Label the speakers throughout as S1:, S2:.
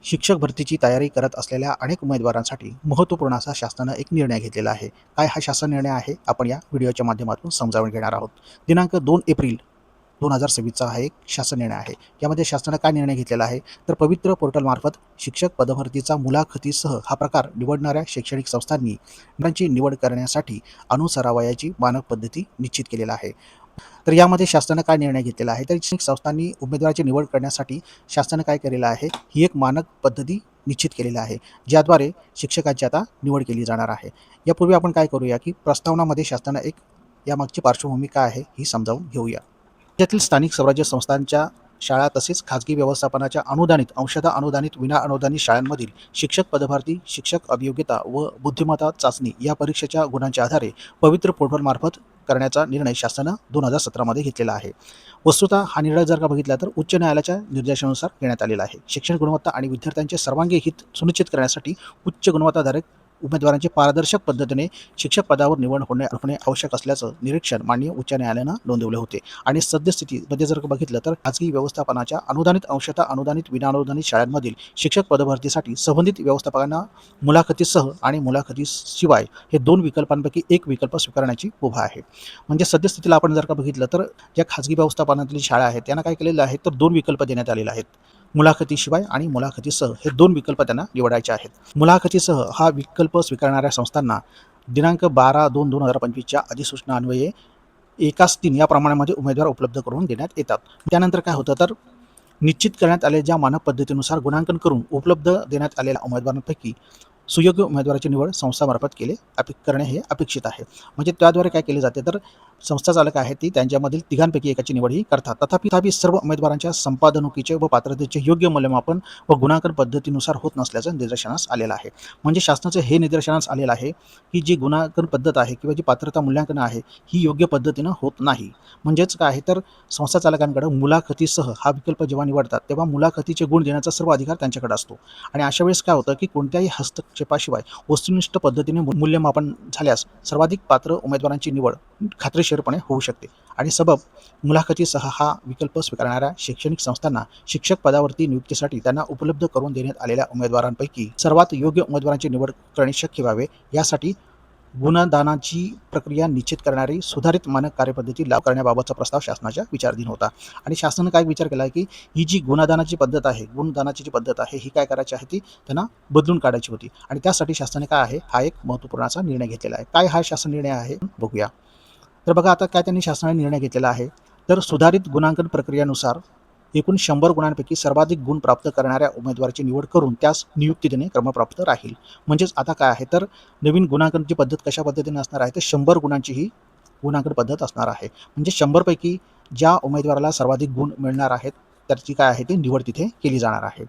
S1: शिक्षक भरतीची तयारी करत असलेल्या अनेक उमेदवारांसाठी महत्त्वपूर्ण असा शासनानं एक निर्णय घेतलेला आहे. काय हा शासन निर्णय आहे? आपण या व्हिडिओच्या माध्यमातून समजावून घेणार आहोत. दिनांक 2 एप्रिल 2026चा हा एक शासन निर्णय आहे. यामध्ये शासनानं काय निर्णय घेतलेला आहे? तर पवित्र पोर्टलमार्फत शिक्षक पदभरतीचा मुलाखतीसह हा प्रकार निवडणाऱ्या शैक्षणिक संस्थांनी मुलांची निवड करण्यासाठी अनुसरावयाची मानक पद्धती निश्चित केलेला आहे. तर यामध्ये शासनानं काय निर्णय घेतलेला आहे? तर शैक्षणिक संस्थांनी उमेदवाराची निवड करण्यासाठी शासनानं काय केलेलं आहे? ही एक मानक पद्धती निश्चित केलेली आहे, ज्याद्वारे शिक्षकांची आता निवड केली जाणार आहे. यापूर्वी आपण काय करूया, की प्रस्तावनामध्ये शासनानं एक यामागची पार्श्वभूमी काय आहे, ही समजावून घेऊया. राज्यातील स्थानिक स्वराज्य संस्थांच्या शाळा तसेच खाजगी व्यवस्थापनाच्या अनुदानित, अंशतः अनुदानित, विना अनुदानित शाळांमधील शिक्षक पदभरती, शिक्षक अभियोग्यता व बुद्धिमत्ता चाचणी या परीक्षेच्या गुणांच्या आधारे पवित्र पोर्टलमार्फत करण्याचा निर्णय शासनानं 2017 मध्ये घेतलेला आहे. वस्तुतः हा निर्णय जर का बघितला तर उच्च न्यायालयाच्या निर्देशानुसार घेण्यात आलेला आहे. शिक्षण गुणवत्ता आणि विद्यार्थ्यांचे सर्वांगीण हित सुनिश्चित करण्यासाठी उच्च गुणवत्ताधारक उमेदवारांची पारदर्शक पद्धतीने शिक्षक पदावर निवड होणे आवश्यक असल्याचं निरीक्षण माननीय उच्च न्यायालयानं नोंदवले होते. आणि सद्यस्थितीमध्ये जर बघितलं तर खाजगी व्यवस्थापनाच्या अनुदानित, अंशतः अनुदानित, विनाअनुदानित शाळांमधील शिक्षक पदभरतीसाठी संबंधित व्यवस्थापकांना मुलाखतीसह आणि मुलाखतीशिवाय हे 2 विकल्पांपैकी एक विकल्प स्वीकारण्याची मुभा आहे. म्हणजे सद्यस्थितीला आपण जर का बघितलं तर ज्या खाजगी व्यवस्थापनातील शाळा आहेत त्यांना काय केलेलं आहे, तर 2 विकल्प देण्यात आलेले आहेत. मुलाखतीशिवाय आणि मुलाखतीसह हे 2 विकल्प त्यांना निवडायचे आहेत. मुलाखतीसह हा विकल्प स्वीकारणाऱ्या संस्थांना दिनांक 12/2/2025च्या अधिसूचना अन्वये 1:3 या प्रमाणामध्ये उमेदवार उपलब्ध करून देण्यात येतात. त्यानंतर काय होतं, तर निश्चित करण्यात आलेल्या ज्या मानक पद्धतीनुसार गुणांकन करून उपलब्ध देण्यात आलेल्या उमेदवारांपैकी सुयोग्य उमेदवाराची निवड संस्थामार्फत करणे हे अपेक्षित आहे. म्हणजे त्याद्वारे काय केले जाते, तर संस्था चालक आहे ती त्यांच्यामधील तिघांपैकी एकाची निवड ही करतात. तथापि सर्व उमेदवारांच्या संपादनुकीचे व पात्रतेचे योग्य मूल्यमापन व गुणांकन पद्धतीनुसार होत नसल्याचं निदर्शनास आलेलं आहे. म्हणजे शासनाचं हे निदर्शनास आलेलं आहे, की जी गुणांकन पद्धत आहे किंवा जी पात्रता मूल्यांकन आहे ही योग्य पद्धतीनं होत नाही. म्हणजेच काय आहे, तर संस्था चालकांकडे मुलाखतीसह हा विकल्प जेव्हा निवडतात तेव्हा मुलाखतीचे गुण देण्याचा सर्व अधिकार त्यांच्याकडे असतो. आणि अशा वेळेस काय होतं, की कोणत्याही हस्तक्षेपाशिवाय वस्तुनिष्ठ पद्धतीने मूल्यमापन झाल्यास सर्वाधिक पात्र उमेदवारांची निवड खात्रीशीरपणे होऊ शकते. आणि सबब मुलाखतीसह हा विकल्प स्वीकारणाऱ्या शैक्षणिक संस्थांना शिक्षक पदावरती नियुक्तीसाठी त्यांना उपलब्ध करून देण्यात आलेल्या उमेदवारांपैकी सर्वात योग्य उमेदवारांची निवड करणे शक्य व्हावे, यासाठी गुणदानाची प्रक्रिया निश्चित करणारी सुधारित मानक कार्यपद्धती लागू करण्याबाबतचा प्रस्ताव शासनाच्या विचाराधीन होता. आणि शासनाने काय विचार केला, की ही जी गुणदानाची पद्धत आहे, गुणदानाची जी पद्धत आहे ही काय करायची आहे, ती त्यांना बदलून काढायची होती. आणि त्यासाठी शासनाने काय आहे, हा एक महत्त्वपूर्ण असा निर्णय घेतलेला आहे. काय हा शासन निर्णय आहे, बघूया. तर बघा आता काय त्यांनी शासनाने निर्णय घेतलेला आहे, तर सुधारित गुणांकन प्रक्रियेनुसार एकूण 100 गुणांपैकी सर्वाधिक गुण प्राप्त करणाऱ्या उमेदवाराची निवड करून त्यास नियुक्ती देणे क्रमप्राप्त राहील. म्हणजेच आता काय आहे, तर नवीन गुणांकनची पद्धत कशा पद्धतीने असणार आहे, तर 100 गुणांची ही गुणांकन पद्धत असणार आहे. म्हणजे 100 पैकी ज्या उमेदवाराला सर्वाधिक गुण मिळणार आहेत त्याची काय आहे, ती निवड तिथे केली जाणार आहे.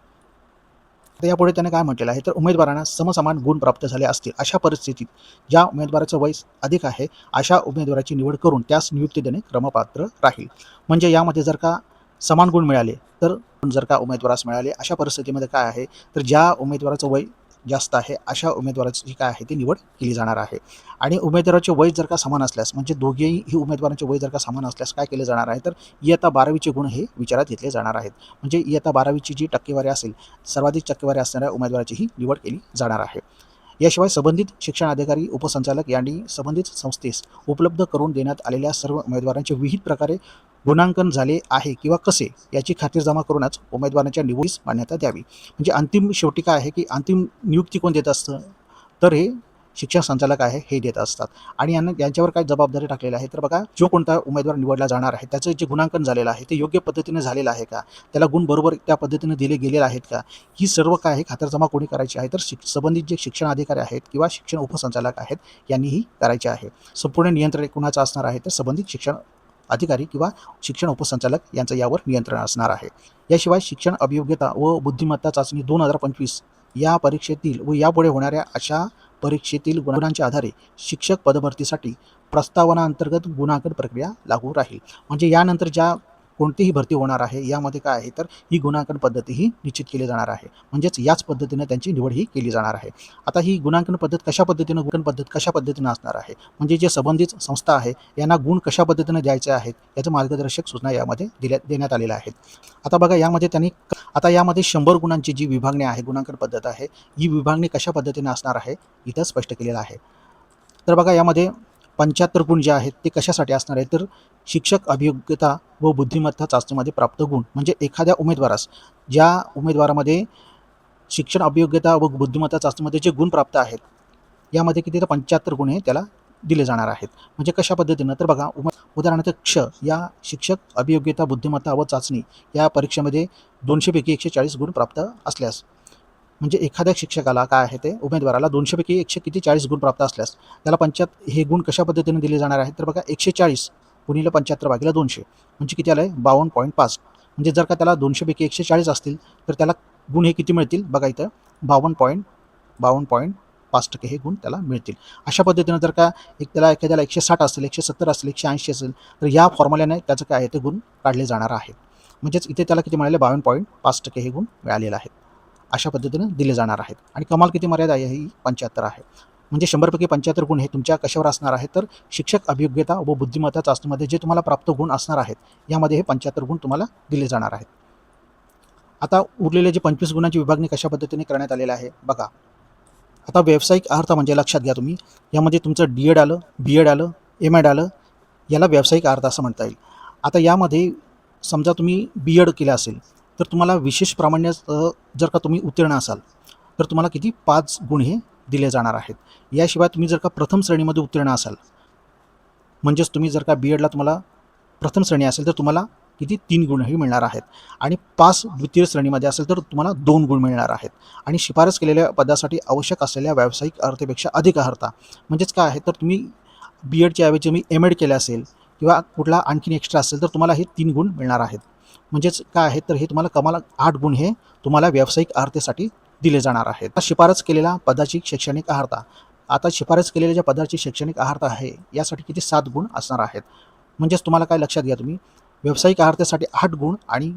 S1: तर यापुढे त्याने काय म्हटलेलं आहे, तर उमेदवारांना समसमान गुण प्राप्त झाले असतील अशा परिस्थितीत ज्या उमेदवाराचं वय अधिक आहे अशा उमेदवाराची निवड करून त्यास नियुक्ती देणे क्रमपात्र राहील. म्हणजे यामध्ये जर का समान गुण मिळाले, तर जर का उमेदवारास मिळाले अशा परिस्थितीमध्ये काय आहे, तर ज्या उमेदवाराचं वय जास्त आहे अशा उमेदवाराची काय आहे ती निवड केली जाणार आहे. आणि उमेदवाराचे वय जर का समान असल्यास, म्हणजे दोघेही ही उमेदवारांचे वय जर का समान असल्यास काय केले जाणार आहे, तर इयत्ता 12वीचे गुण हे विचारात घेतले जाणार आहेत. म्हणजे इयत्ता 12वीची जी टक्केवारी असेल, सर्वाधिक टक्केवारी असणाऱ्या उमेदवाराची ही निवड केली जाणार आहे. याशिवाय संबंधित शिक्षण अधिकारी, उपसंचालक यांनी संबंधित संस्थेस उपलब्ध करून देण्यात आलेल्या सर्व उमेदवारांचे विविध प्रकारे गुणांकन झाले आहे किंवा कसे याची खात्रीजमा करूनच उमेदवारांच्या निवडीस मान्यता द्यावी. म्हणजे अंतिम शेवटी काय आहे, की अंतिम नियुक्ती कोण देत असतं, तर हे शिक्षण संचालक आहे हे देत असतात. आणि यांच्यावर काय जबाबदारी टाकलेली आहे, तर बघा, जो कोणता उमेदवार निवडला जाणार आहे त्याचं जे गुणांकन झालेलं आहे ते योग्य पद्धतीने झालेलं आहे का, त्याला गुण बरोबर त्या पद्धतीने दिले गेलेले आहेत का, ही सर्व काय आहे खातरजमा कोणी करायची आहे, तर संबंधित जे शिक्षण अधिकारी आहेत किंवा शिक्षण उपसंचालक आहेत यांनीही करायचे आहे. संपूर्ण नियंत्रण कुणाचं असणार आहे, तर संबंधित शिक्षण अधिकारी किंवा शिक्षण उपसंचालक यांचं यावर नियंत्रण असणार आहे. याशिवाय शिक्षण अभियोग्यता व बुद्धिमत्ता चाचणी 2025 या परीक्षेतील व यापुढे होणाऱ्या अशा परीक्षेतील गुणांच्या आधारे शिक्षक पदभरतीसाठी प्रस्तावनाअंतर्गत गुणांकन प्रक्रिया लागू राहील. म्हणजे यानंतर ज्या कोणतीही भरती होणार आहे यामध्ये काय आहे तर ही गुणांकन पद्धती ही निश्चित केली जाणार आहे. म्हणजेच याच पद्धतीने त्यांची निवड ही केली जाणार आहे. आता ही गुणांकन पद्धत कशा पद्धतीनं असणार आहे, म्हणजे जे संबंधित संस्था आहे यांना गुण कशा पद्धतीने द्यायचे आहेत याचं मार्गदर्शक सूचना यामध्ये देण्यात आलेल्या आहेत. आता बघा यामध्ये 100 गुणांची जी विभागणी आहे, गुणांकन पद्धत आहे, ही विभागणी कशा पद्धतीने असणार आहे इथं स्पष्ट केलेलं आहे. तर बघा यामध्ये 75 गुण जे आहेत ते कशासाठी असणार आहे तर शिक्षक अभियोग्यता व बुद्धिमत्ता चाचणीमध्ये प्राप्त गुण, म्हणजे एखाद्या उमेदवारास ज्या उमेदवारामध्ये शिक्षण अभियोग्यता व बुद्धिमत्ता चाचणीमध्ये जे गुण प्राप्त आहेत यामध्ये किती तर 75 गुण हे त्याला दिले जाणार आहेत. म्हणजे कशा पद्धतीनं तर बघा उदाहरणार्थ या शिक्षक अभियोग्यता बुद्धिमत्ता व चाचणी या परीक्षेमध्ये 200 पैकी 140 गुण प्राप्त असल्यास, म्हणजे एखाद्या शिक्षकाला काय आहे ते उमेदवाराला 200 पैकी 140 गुण प्राप्त असल्यास त्याला 75 हे गुण कशा पद्धतीने दिले जाणार आहेत तर बघा 140 गुणिले 75 भागिले 200 म्हणजे किती आलं आहे 52.5. म्हणजे जर का त्याला 200 पैकी 140 असतील तर त्याला गुण हे किती मिळतील बघा इथं 52.5% हे गुण त्याला मिळतील. अशा पद्धतीनं जर का एखाद्याला 160 असेल, 170 असेल, 180 असेल तर या फॉर्म्युल्याने त्याचं काय आहे ते गुण काढले जाणार आहेत. म्हणजेच इथे त्याला किती मिळाले 52.5% हे गुण मिळालेले आहेत. अशा पद्धतीने दिले जाणार आहेत. आणि कमाल किती मर्यादा आहे ही 75 आहे. म्हणजे 100 पैकी 75 गुण हे तुमच्या कशावर असणार आहे तर शिक्षक अभियोग्यता व बुद्धिमत्ता चाचणीमध्ये जे तुम्हाला प्राप्त गुण असणार आहेत यामध्ये हे 75 गुण तुम्हाला दिले जाणार आहेत. आता उरलेले जे 25 गुणांची विभागणी कशा पद्धतीने करण्यात आलेलं आहे बघा. आता व्यावसायिक अर्हता म्हणजे लक्षात घ्या तुम्ही, यामध्ये तुमचं D.Ed आलं, B.Ed आलं, M.Ed आलं, याला व्यावसायिक अर्हता असं म्हणता येईल. आता यामध्ये समजा तुम्ही B.Ed केलं असेल तर तुम्हाला विशेष प्रामाण्य जर का तुम्ही उत्तीर्ण असाल तर तुम्हाला किती 5 गुण हे दिले जाणार आहेत. याशिवाय तुम्ही जर का प्रथम श्रेणीमध्ये उत्तीर्ण असाल, म्हणजेच तुम्ही जर का B.Edला तुम्हाला प्रथम श्रेणी असेल तर तुम्हाला किती 3 गुणही मिळणार आहेत. आणि पास द्वितीय श्रेणीमध्ये असेल तर तुम्हाला 2 गुण मिळणार आहेत. आणि शिफारस केलेल्या पदासाठी आवश्यक असलेल्या व्यावसायिक अर्हतेपेक्षा अधिक अर्हता, म्हणजेच काय आहे तर तुम्ही B.Edच्या ऐवजी तुम्ही M.Ed केलं असेल किंवा कुठला आणखीन एक्स्ट्रा असेल तर तुम्हाला हे 3 गुण मिळणार आहेत. म्हणजेच काय आहे तर हे तुम्हाला कमाल 8 गुण हे तुम्हाला व्यावसायिक अर्हतेसाठी दिले जाणार आहेत. शिफारस केलेल्या पदाची शैक्षणिक अर्हता, आता शिफारस केलेल्या ज्या पदाची शैक्षणिक अर्हता आहे यासाठी किती 7 गुण असणार आहेत. म्हणजेच तुम्हाला काय लक्षात घ्या तुम्ही, व्यावसायिक अर्हतेसाठी 8 गुण आणि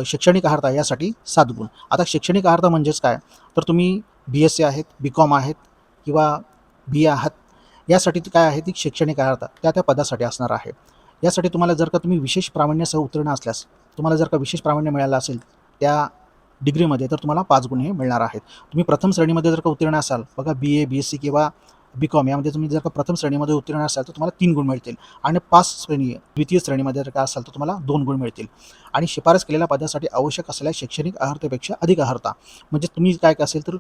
S1: शैक्षणिक अर्हता यासाठी 7 गुण. आता शैक्षणिक अर्हता म्हणजेच काय तर तुम्ही BSc आहेत, BCom आहेत किंवा BA आहात, यासाठी काय आहे ती शैक्षणिक अर्हता त्या पदासाठी असणार आहे. यासाठी तुम्हाला जर का तुम्ही विशेष प्रावीण्यासह उत्तीर्ण असल्यास, तुम्हाला जर का विशेष प्रावीण्य मिळालं असेल त्या डिग्रीमध्ये तर तुम्हाला 5 गुण हे मिळणार आहेत. तुम्ही प्रथम श्रेणीमध्ये जर का उत्तीर्ण असाल बघा BA, BSc किंवा BCom यामध्ये तुम्ही जर का प्रथम श्रेणीमध्ये उत्तीर्ण असाल तर तुम्हाला 3 गुण मिळतील. आणि द्वितीय श्रेणीमध्ये जर का असाल तर तुम्हाला 2 गुण मिळतील. आणि शिफारस केलेल्या पदासाठी आवश्यक असलेल्या शैक्षणिक अर्हतेपेक्षा अधिक अर्हता, म्हणजे तुम्ही काय असेल तर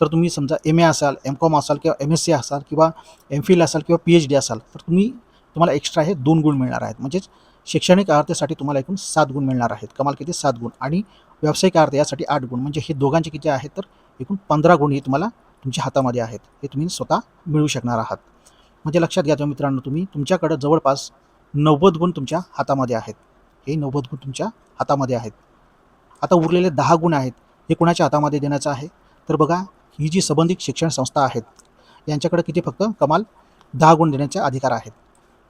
S1: तुम्ही समजा MA असाल, MCom असाल किंवा MSc असाल किंवा MPhil असाल किंवा PhD असाल तर तुम्हाला एक्स्ट्रा हे 2 गुण मिळणार आहेत. म्हणजेच शैक्षणिक अर्हतेसाठी तुम्हाला एकूण 7 गुण मिळणार आहेत. कमाल किती 7 गुण. आणि व्यावसायिक अर्हता यासाठी 8 गुण, म्हणजे हे दोघांचे किती आहेत तर एकूण 15 गुण हे तुम्हाला तुमच्या हातामध्ये आहेत, हे तुम्ही स्वतः मिळू शकणार आहात. म्हणजे लक्षात घ्या मित्रांनो, तुमच्याकडे जवळपास 90 गुण तुमच्या हातामध्ये आहेत. हे 90 गुण तुमच्या हातामध्ये आहेत. आता उरलेले 10 गुण आहेत हे कुणाच्या हातामध्ये देण्याचं आहे तर बघा, ही जी संबंधित शिक्षण संस्था आहेत यांच्याकडे किती फक्त कमाल 10 गुण देण्याचे अधिकार आहेत.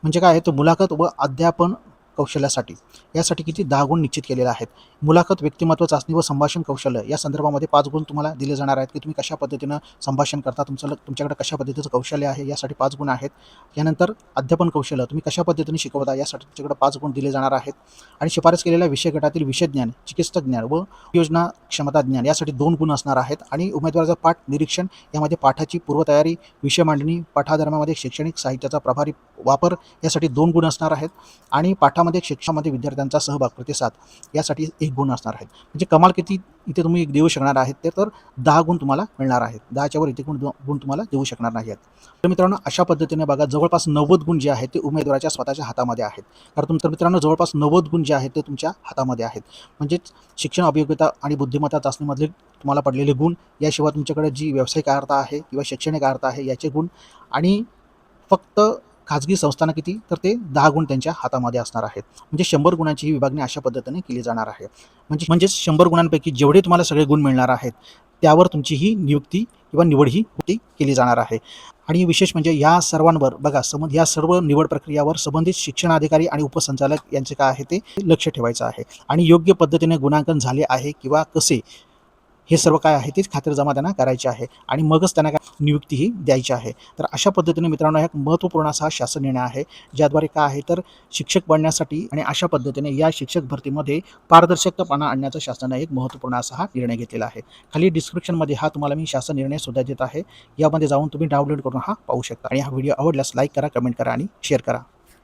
S1: म्हणजे काय आहे तर मुलाखत व अध्यापन कौशल्यासाठी यासाठी किती 10 गुण निश्चित केलेले आहेत. मुलाखत, व्यक्तिमत्व चाचणी व संभाषण कौशल्य या संदर्भामध्ये 5 गुण तुम्हाला दिले जाणार आहेत की तुम्ही कशा पद्धतीनं संभाषण करता, तुमच्याकडे कशा पद्धतीचं कौशल्य आहे यासाठी 5 गुण आहेत. यानंतर अध्यापन कौशल्य, तुम्ही कशा पद्धतीने शिकवता यासाठी तुमच्याकडे 5 गुण दिले जाणार आहेत. आणि शिफारस केलेल्या विषय गटातील विषय ज्ञान, चिकित्सक ज्ञान व योजना क्षमता ज्ञान यासाठी 2 गुण असणार आहेत. आणि उमेदवाराचा पाठ निरीक्षण यामध्ये पाठाची पूर्वतयारी, विषय मांडणी, पाठादरम्यामध्ये शैक्षणिक साहित्याचा प्रभावी वापर यासाठी 2 गुण असणार आहेत. आणि पाठामध्ये शिक्षणामध्ये विद्यार्थ्यांचा सहभाग, प्रतिसाद यासाठी 1 गुण असणार आहेत. म्हणजे कमाल किती इथे तुम्ही देऊ शकणार आहेत ते तर 10 गुण तुम्हाला मिळणार आहेत. 10च्या वर इथे गुण तुम्हाला देऊ शकणार नाही आहेत. तर मित्रांनो, अशा पद्धतीने बघा जवळपास 90 गुण जे आहेत ते उमेदवाराच्या स्वतःच्या हातामध्ये आहेत. कारण तुमचं मित्रांनो जवळपास 90 गुण जे आहेत ते तुमच्या हातामध्ये आहेत. म्हणजेच शिक्षण अभियोग्यता आणि बुद्धिमत्ता चाचणीमधले तुम्हाला पडलेले गुण, याशिवाय तुमच्याकडे जी व्यावसायिक अर्हता आहे किंवा शैक्षणिक अर्हता आहे याचे गुण, आणि फक्त खाजगी संस्थांना किती तर ते 10 गुण त्यांच्या हातामध्ये असणार आहेत. म्हणजे 100 गुणांची ही विभागणी अशा पद्धतीने केली जाणार आहे. म्हणजेच 100 गुणांपैकी जेवढे तुम्हाला सगळे गुण मिळणार आहेत त्यावर तुमची ही नियुक्ती किंवा निवड ही केली जाणार आहे. आणि विशेष म्हणजे या सर्वांवर बघा या सर्व निवड प्रक्रियावर संबंधित शिक्षणाधिकारी आणि उपसंचालक यांचे काय आहे ते लक्ष ठेवायचं आहे आणि योग्य पद्धतीने गुणांकन झाले आहे किंवा कसे हे सर्व काय आहे तेच खातरजमा त्यांना करायचे आहे आणि मगच त्यांना काय नियुक्तीही द्यायची आहे. तर अशा पद्धतीने मित्रांनो हा एक महत्त्वपूर्ण असा शासन निर्णय आहे, ज्याद्वारे काय आहे तर शिक्षक बनण्यासाठी आणि अशा पद्धतीने या शिक्षक भरतीमध्ये पारदर्शकतापणा आणण्याचा शासनाने एक महत्त्वपूर्ण असा हा निर्णय घेतलेला आहे. खाली डिस्क्रिप्शनमध्ये हा तुम्हाला मी शासन निर्णय सुद्धा देत आहे. यामध्ये जाऊन तुम्ही डाउनलोड करून हा पाहू शकता आणि हा व्हिडिओ आवडल्यास लाईक करा, कमेंट करा आणि शेअर करा.